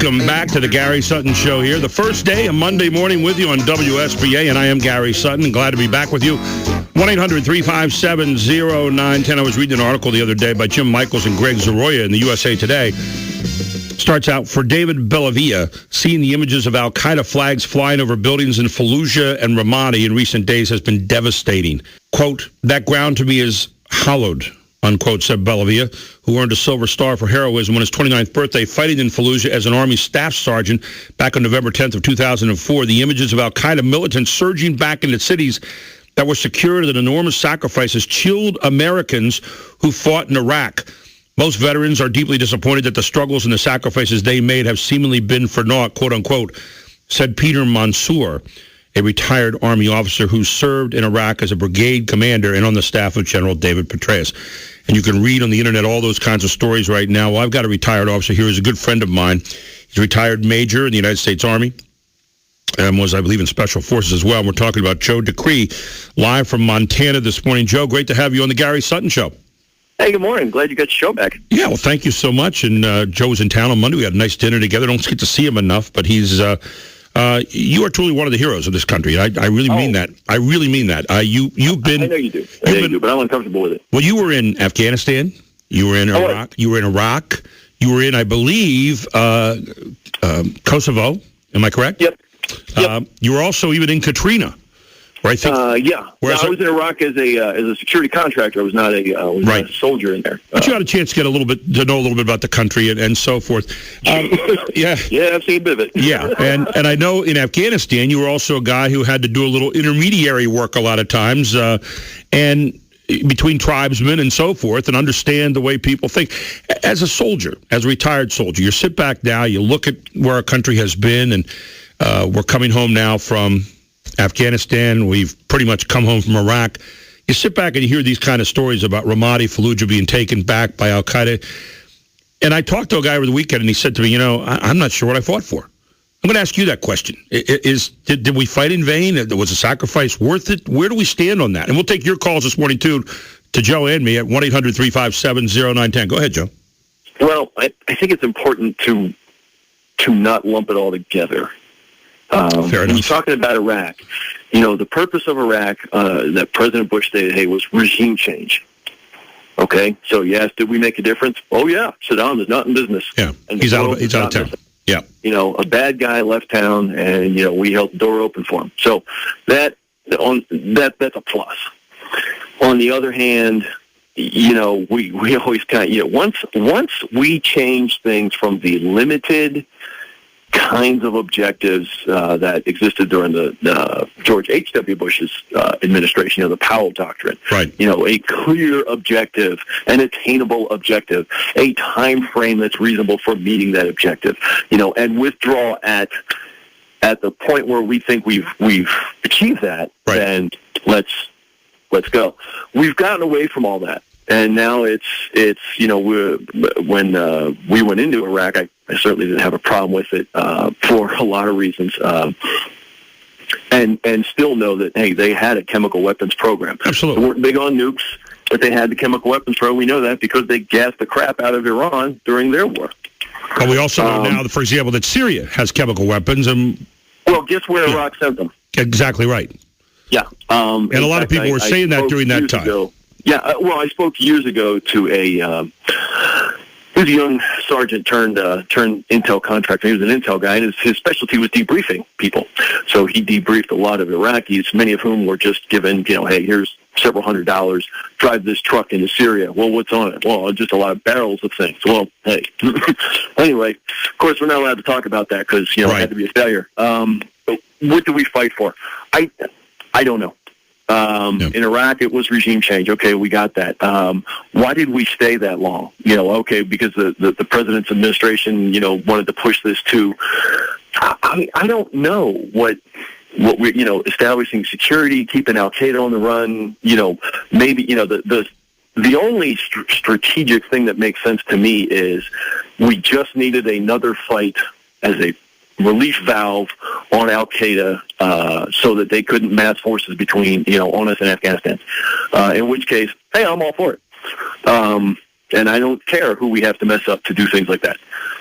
Welcome back to the Gary Sutton Show here. The first day, a Monday morning with you on WSBA, and I am Gary Sutton, and glad to be back with you. 1-800-357-0910. I was reading an article the other day by Jim Michaels and Greg Zaroya in the USA Today. Starts out, for David Bellavia, seeing the images of al-Qaeda flags flying over buildings in Fallujah and Ramadi in recent days has been devastating. Quote, that ground to me is hallowed, unquote, said Bellavia, who earned a Silver Star for heroism on his 29th birthday, fighting in Fallujah as an Army staff sergeant back on November 10th of 2004. The images of al-Qaeda militants surging back into cities that were secured at enormous sacrifices chilled Americans who fought in Iraq. Most veterans are deeply disappointed that the struggles and the sacrifices they made have seemingly been for naught, quote unquote, said Peter Mansour, a retired Army officer who served in Iraq as a brigade commander and on the staff of General David Petraeus. And you can read on the internet all those kinds of stories right now. Well, I've got a retired officer here who's a good friend of mine. He's a retired major in the United States Army. Was, I believe, in Special Forces as well. We're talking about Joe DeCree, live from Montana this morning. Joe, great to have you on the Gary Sutton Show. Hey, good morning. Glad you got your show back. Yeah, well, thank you so much. And Joe was in town on Monday. We had a nice dinner together. Don't get to see him enough, but he's you are truly one of the heroes of this country. I really mean that. I really mean that. You've been. I know you do. I know you do, but I'm uncomfortable with it. Well, you were in Afghanistan. You were in Iraq. You were in Iraq. You were in, I believe, Kosovo. Am I correct? Yep. You were also even in Katrina. Where I think, yeah. No, I was in Iraq as a security contractor. I was not a soldier in there. But you had a chance to know a little bit about the country and so forth. Yeah, I've seen a bit of it. Yeah, and I know in Afghanistan you were also a guy who had to do a little intermediary work a lot of times, and between tribesmen and so forth, and understand the way people think. As a soldier, as a retired soldier, you sit back now, you look at where our country has been, and we're coming home now from Afghanistan. We've pretty much come home from Iraq. You sit back and you hear these kind of stories about Ramadi, Fallujah being taken back by al-Qaeda. And I talked to a guy over the weekend, and he said to me, I'm not sure what I fought for. I'm going to ask you that question. Did we fight in vain? Was the sacrifice worth it? Where do we stand on that? And we'll take your calls this morning, too, to Joe and me at 1-800-357-0910. Go ahead, Joe. Well, I think it's important to not lump it all together. Fair enough. When talking about Iraq, the purpose of Iraq that President Bush stated, hey, was regime change. Okay, so yes, did we make a difference? Oh yeah, Saddam is not in business. Yeah, he's out of town. Yeah, a bad guy left town, and we held the door open for him. So that's a plus. On the other hand, we always kind of once we change things from the limited kinds of objectives that existed during the George H.W. Bush's administration, the Powell Doctrine. Right. A clear objective, an attainable objective, a time frame that's reasonable for meeting that objective, and withdraw at the point where we think we've achieved that, right. Then let's go. We've gotten away from all that. And now it's when we went into Iraq, I certainly didn't have a problem with it for a lot of reasons, and still know that, hey, they had a chemical weapons program. Absolutely. They weren't big on nukes, but they had the chemical weapons program. We know that because they gassed the crap out of Iran during their war. But we also know now, for example, that Syria has chemical weapons. And well, guess where Iraq sent them? Exactly right. Yeah. And a lot of people were saying that during that time. Yeah, well, I spoke years ago to he was a young sergeant turned intel contractor. He was an intel guy, and his specialty was debriefing people. So he debriefed a lot of Iraqis, many of whom were just given, hey, here's several $100, drive this truck into Syria. Well, what's on it? Well, just a lot of barrels of things. Well, hey. Anyway, of course, we're not allowed to talk about that because, right. It had to be a failure. But what do we fight for? I don't know. In Iraq, it was regime change. Okay, we got that. Why did we stay that long? Okay, because the president's administration, wanted to push this to. I don't know what we, establishing security, keeping al-Qaeda on the run. Maybe the only strategic thing that makes sense to me is we just needed another fight as a relief valve on al-Qaeda so that they couldn't mass forces between, on us and Afghanistan. In which case, hey, I'm all for it. And I don't care who we have to mess up to do things like that.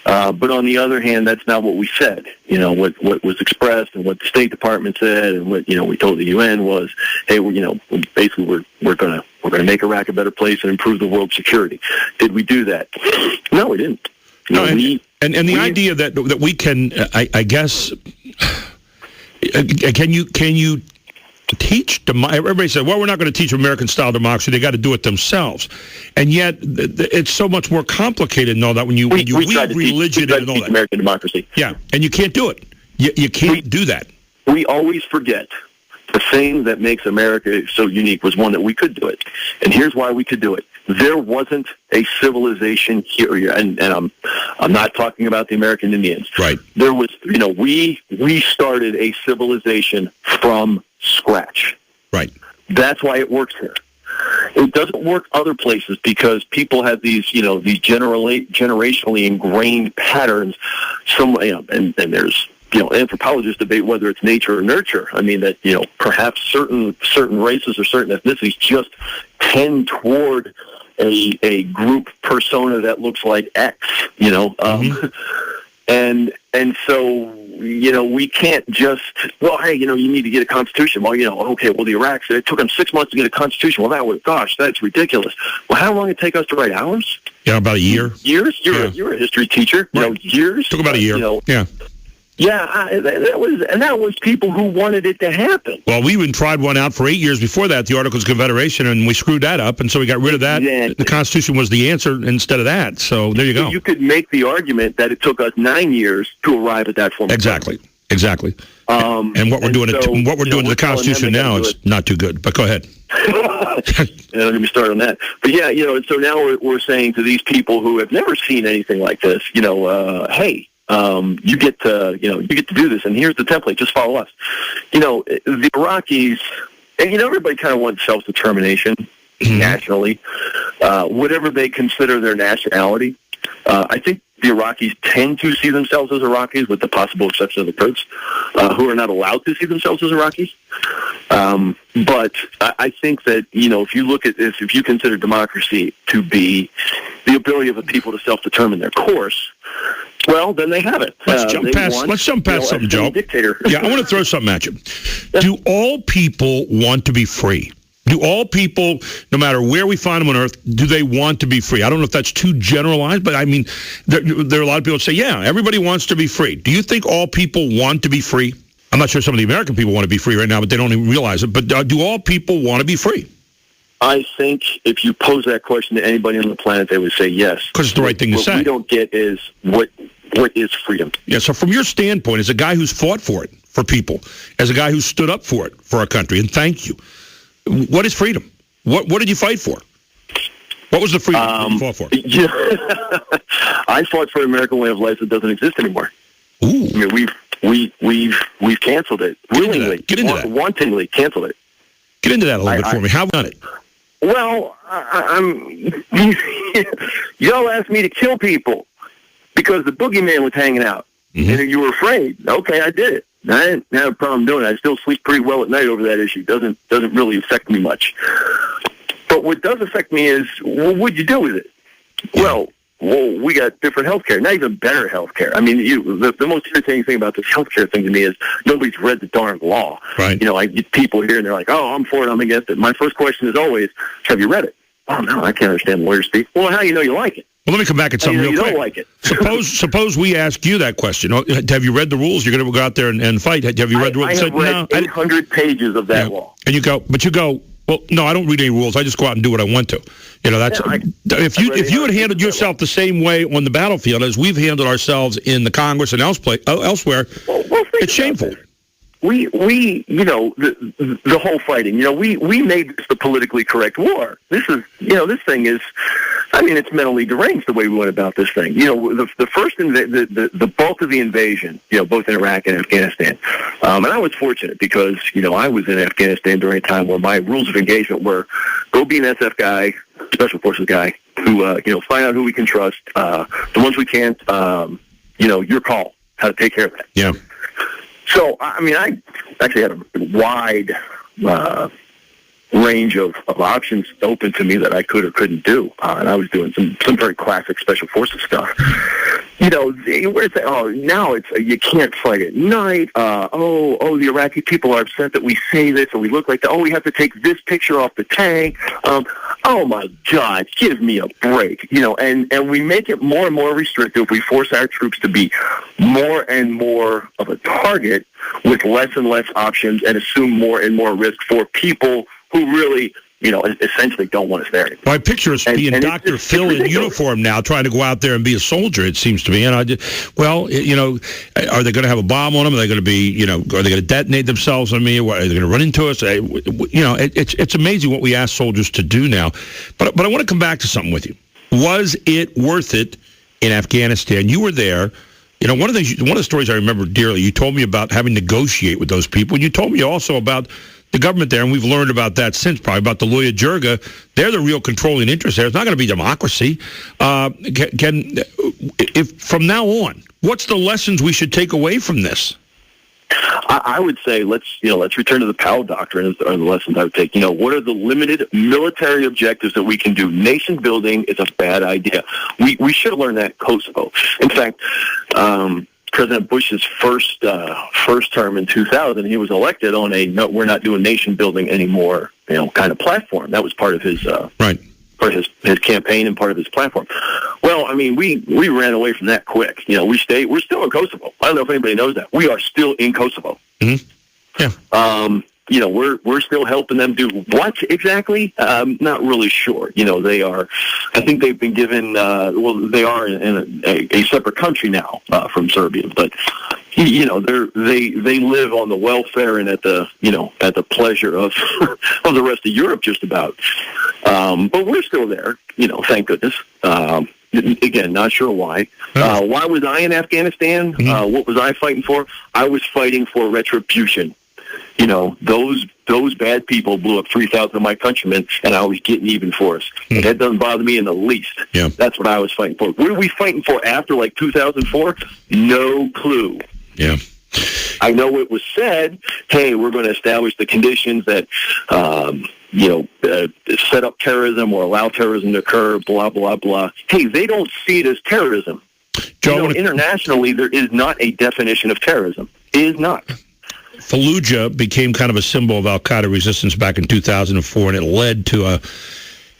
But on the other hand, that's not what we said. What was expressed and what the State Department said and what, we told the UN was, hey, basically we're going to make Iraq a better place and improve the world's security. Did we do that? No, we didn't. The idea that we can, I guess, can you teach? Everybody said, well, we're not going to teach American-style democracy. They got to do it themselves. And yet, it's so much more complicated and all that when you weave religion and all that. American democracy. Yeah, and you can't do it. You can't do that. We always forget the thing that makes America so unique was one that we could do it. And here's why we could do it. There wasn't a civilization here, and I'm not talking about the American Indians. Right. There was, we started a civilization from scratch. Right. That's why it works here. It doesn't work other places because people have these, these generationally ingrained patterns. And there's, anthropologists debate whether it's nature or nurture. I mean that, perhaps certain races or certain ethnicities just tend toward a group persona that looks like X, and so, we can't just, well, hey, you need to get a constitution. Well, okay, well, the Iraqs, it took them 6 months to get a constitution. Well, that's ridiculous. Well, how long did it take us to write ours? Yeah, about a year. Years? You're a history teacher. Right. Years? Took about a year. Yeah. Yeah, that was people who wanted it to happen. Well, we even tried one out for 8 years before that, the Articles of Confederation, and we screwed that up, and so we got rid of that. Exactly. The Constitution was the answer instead of that, so there you go. You could make the argument that it took us 9 years to arrive at that form. Exactly. And what we're doing to the Constitution now is not too good, but go ahead. Let me start on that. But yeah, and so now we're saying to these people who have never seen anything like this, hey, you get to do this, and here's the template. Just follow us. The Iraqis, and everybody kind of wants self-determination nationally, whatever they consider their nationality. I think the Iraqis tend to see themselves as Iraqis, with the possible exception of the Kurds, who are not allowed to see themselves as Iraqis. But I think that, if you look at this, if you consider democracy to be the ability of a people to self-determine their course, well, then they have it. Let's jump past something, Joe. Dictator. Yeah, I want to throw something at you. Do all people want to be free? Do all people, no matter where we find them on Earth, do they want to be free? I don't know if that's too generalized, but I mean, there are a lot of people that say, yeah, everybody wants to be free. Do you think all people want to be free? I'm not sure some of the American people want to be free right now, but they don't even realize it. But do all people want to be free? I think if you pose that question to anybody on the planet, they would say yes. Because it's the right thing to say. What we don't get is what is freedom. Yeah, so from your standpoint, as a guy who's fought for it, for people, as a guy who stood up for it, for our country, and thank you, what is freedom? What did you fight for? What was the freedom you fought for? Yeah. I fought for an American way of life that doesn't exist anymore. Ooh. I mean, we've canceled it. Willingly, Get into that. Wantingly canceled it. Get into that a little bit for me. How have you done it? Well, y'all asked me to kill people because the boogeyman was hanging out, and you were afraid. Okay, I did it. I didn't have a problem doing it. I still sleep pretty well at night over that issue. Doesn't really affect me much. But what does affect me is, what'd you do with it? Well, we got different health care, not even better health care. I mean, the most irritating thing about this health care thing to me is nobody's read the darn law. Right. I get people here and they're like, oh, I'm for it, I'm against it. My first question is always, have you read it? Oh, no, I can't understand lawyers speak. Well, how do you know you like it? Well, let me come back at something real quick. You don't like it. Suppose we ask you that question. Have you read the rules? You're going to go out there and fight. Have you read the rules? I have read 800 pages of that law. And you go, well, no, I don't read any rules. I just go out and do what I want to. That's if you had handled yourself the same way on the battlefield as we've handled ourselves in the Congress and elsewhere, it's shameful. We the whole fighting, we made this the politically correct war. This is, this thing is, it's mentally deranged the way we went about this thing. The first, the bulk of the invasion, both in Iraq and Afghanistan. And I was fortunate because, I was in Afghanistan during a time where my rules of engagement were go be an SF guy, special forces guy, who, find out who we can trust, the ones we can't, your call, how to take care of that. Yeah. So, I actually had a wide range of options open to me that I could or couldn't do. And I was doing some very classic special forces stuff. Where's that? Oh, now it's you can't fight at night. The Iraqi people are upset that we say this or we look like that. Oh, we have to take this picture off the tank. Oh my God, give me a break. And we make it more and more restrictive. We force our troops to be more and more of a target with less and less options, and assume more and more risk for people who really, essentially don't want us there. Well, I picture us being Dr. Phil in uniform now, trying to go out there and be a soldier, it seems to me. And are they going to have a bomb on them? Are they going to be, are they going to detonate themselves on me? Are they going to run into us? It's amazing what we ask soldiers to do now. But I want to come back to something with you. Was it worth it in Afghanistan? You were there. One of the stories I remember dearly, you told me about having to negotiate with those people. And you told me also about the government there, and we've learned about that since, probably about the Loya Jirga. They're the real controlling interest there. It's not going to be democracy. If from now on, what's the lessons we should take away from this? I would say let's return to the Powell Doctrine are the lessons I would take. What are the limited military objectives that we can do? Nation building is a bad idea. We should have learned that in Kosovo. In fact, President Bush's first term in 2000, he was elected on a no, we're not doing nation building anymore, kind of platform. That was part of his part of his campaign and part of his platform. Well, we ran away from that quick. We're still in Kosovo. I don't know if anybody knows that. We are still in Kosovo. Mm-hmm. Yeah. We're still helping them do what exactly? Not really sure. They are. I think they've been given. They are in a separate country now from Serbia, but they live on the welfare and at the pleasure of of the rest of Europe, just about. But we're still there. Thank goodness. Again, not sure why. Why was I in Afghanistan? Mm-hmm. What was I fighting for? I was fighting for retribution. Those bad people blew up 3,000 of my countrymen, and I was getting even for us. And that doesn't bother me in the least. Yeah. That's what I was fighting for. What are we fighting for after, 2004? No clue. Yeah. I know it was said, hey, we're going to establish the conditions that, set up terrorism or allow terrorism to occur, blah, blah, blah. Hey, they don't see it as terrorism. Joe, internationally, there is not a definition of terrorism. It is not. Fallujah became kind of a symbol of al-Qaeda resistance back in 2004, and it led to a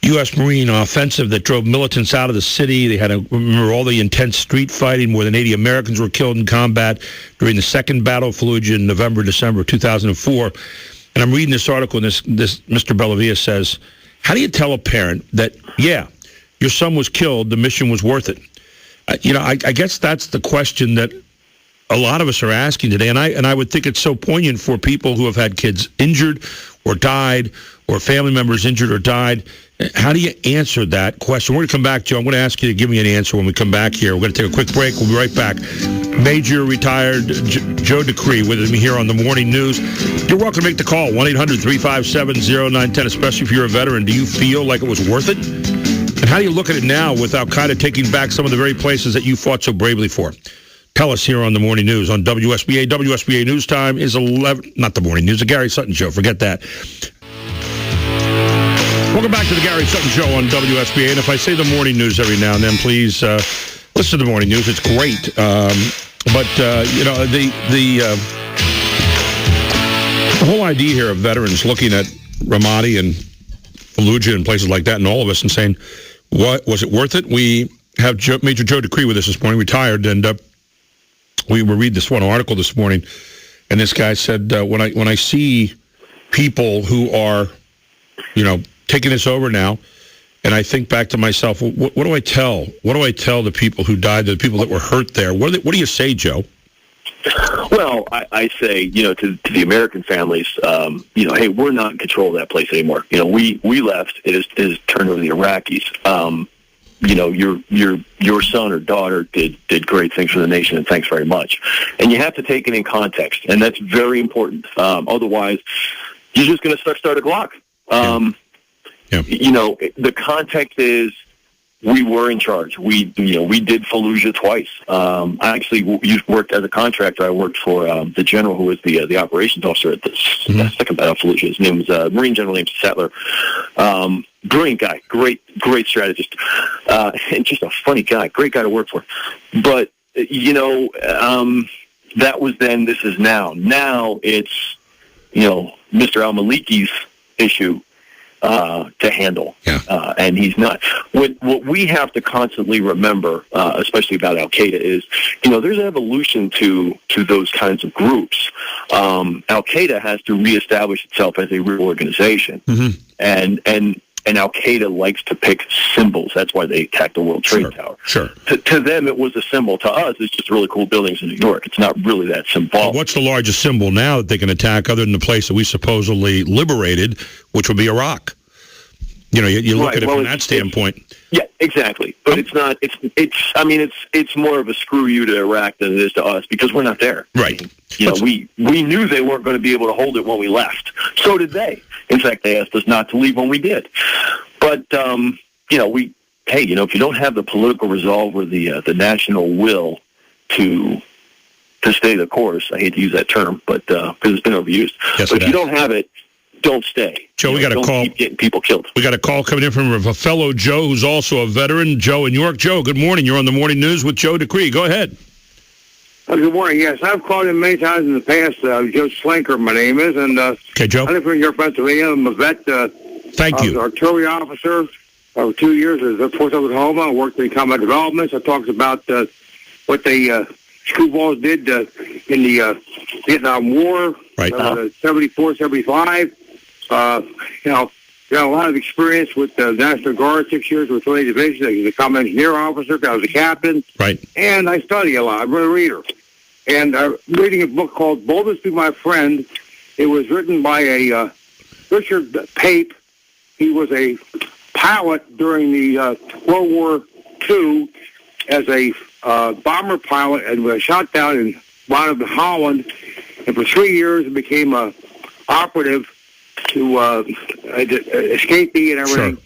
U.S. Marine offensive that drove militants out of the city. They had remember all the intense street fighting. More than 80 Americans were killed in combat during the second Battle of Fallujah in November, December of 2004. And I'm reading this article, and this Mr. Bellavia says, how do you tell a parent that, yeah, your son was killed, the mission was worth it? I guess that's the question that a lot of us are asking today, and I would think it's so poignant for people who have had kids injured or died, or family members injured or died. How do you answer that question? We're going to come back, Joe. I'm going to ask you to give me an answer when we come back here. We're going to take a quick break. We'll be right back. Major retired Joe DeCree with me here on the Morning News. You're welcome to make the call, 1-800-357-0910, especially if you're a veteran. Do you feel like it was worth it? And how do you look at it now with al-Qaeda taking back some of the very places that you fought so bravely for? Tell us here on the Morning News on WSBA. WSBA News Time is 11, not the Morning News, the Gary Sutton Show. Forget that. Welcome back to the Gary Sutton Show on WSBA. And if I say the Morning News every now and then, please listen to the Morning News. It's great. But the whole idea here of veterans looking at Ramadi and Fallujah and places like that and all of us and saying, what was it worth it? We have Major Joe DeCree with us this morning, retired, and we were reading this one article this morning, and this guy said, when I see people who are, taking this over now, and I think back to myself, what do I tell? What do I tell the people who died, the people that were hurt there? What do you say, Joe? Well, I say, to the American families, hey, we're not in control of that place anymore. We left. It is turned over to the Iraqis. Your son or daughter did great things for the nation, and thanks very much. And you have to take it in context, and that's very important. Otherwise, you're just going to start a Glock. The context is we were in charge. We did Fallujah twice. I actually worked as a contractor. I worked for the general who was the operations officer at the second battle of Fallujah. His name was Marine General named Sattler. brilliant guy, great strategist, and just a funny guy, great guy to work for. But that was then. This is now. Now it's Mr. Al-Maliki's issue to handle, and he's not. What we have to constantly remember, especially about Al-Qaeda, is there's an evolution to those kinds of groups. Al-Qaeda has to reestablish itself as a real organization, and Al-Qaeda likes to pick symbols. That's why they attacked the World Trade Tower. Sure. To them, it was a symbol. To us, it's just really cool buildings in New York. It's not really that symbolic. Well, what's the largest symbol now that they can attack other than the place that we supposedly liberated, which would be Iraq? You look at it from that standpoint. Yeah, exactly. But it's not. It's more of a screw you to Iraq than it is to us because we're not there. Right. We knew they weren't going to be able to hold it when we left. So did they. In fact, they asked us not to leave when we did. But if you don't have the political resolve or the national will to stay the course, I hate to use that term, but because it's been overused. Yes, but if you don't have it, don't stay. Joe, we got a call. Keep getting people killed. We got a call coming in from a fellow Joe who's also a veteran, Joe in York. Joe, good morning. You're on the Morning News with Joe DeCree. Go ahead. Good morning. Yes, I've called in many times in the past. Joe Slinker, my name is, and okay, Joe. I live in York, Pennsylvania. I'm a vet. Thank you. I was an artillery officer for 2 years as a Force Oklahoma. I worked in combat developments. I talked about what the screwballs did in the Vietnam War, right? 74, 75. Got a lot of experience with the National Guard, 6 years with 20 divisions. I was a combat engineer officer. I was a captain. Right. And I study a lot. I'm a reader. And I'm reading a book called Boldness to My Friend. It was written by a Richard Pape. He was a pilot during the World War II as a bomber pilot and was shot down in bottom of Holland. And for 3 years, became a operative to escapee and everything. Sure.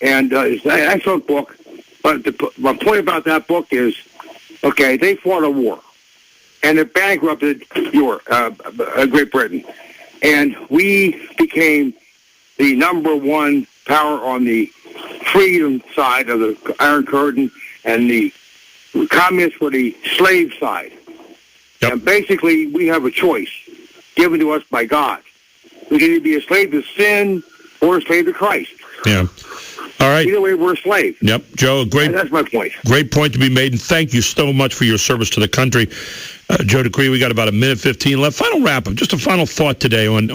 And it's an excellent book. But my point about that book is, okay, they fought a war. And it bankrupted Great Britain. And we became the number one power on the freedom side of the Iron Curtain, and the communists were the slave side. Yep. And basically, we have a choice given to us by God. We can either be a slave to sin or a slave to Christ. Yeah. All right. Either way, we're a slave. Yep. Joe, that's my point. Great point to be made, and thank you so much for your service to the country. Joe DeCree, we got about a minute 15 left. Final wrap-up, just a final thought today on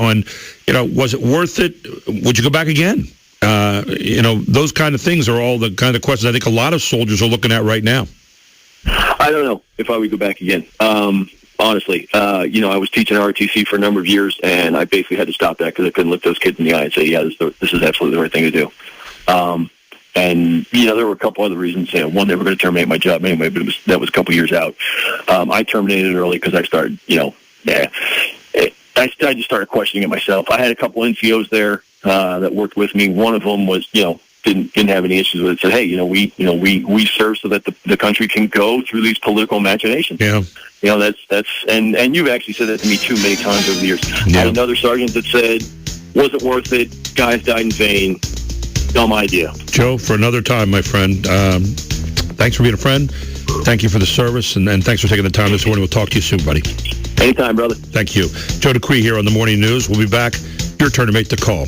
was it worth it? Would you go back again? Those kind of things are all the kind of questions I think a lot of soldiers are looking at right now. I don't know if I would go back again. Honestly, I was teaching ROTC for a number of years, and I basically had to stop that because I couldn't look those kids in the eye and say, yeah, this is absolutely the right thing to do. And there were a couple other reasons. One, they were going to terminate my job anyway, but that was a couple years out. I terminated early because I started, I just started questioning it myself. I had a couple NCOs there that worked with me. One of them was, didn't have any issues with it. Said, hey, we serve so that the country can go through these political machinations. Yeah. And you've actually said that to me too many times over the years. Yeah. I had another sergeant that said, was it worth it? Guys died in vain. Dumb idea. Joe, for another time, my friend, thanks for being a friend. Thank you for the service, and thanks for taking the time this morning. We'll talk to you soon, buddy. Anytime, brother. Thank you. Joe DeCree here on the Morning News. We'll be back. Your turn to make the call.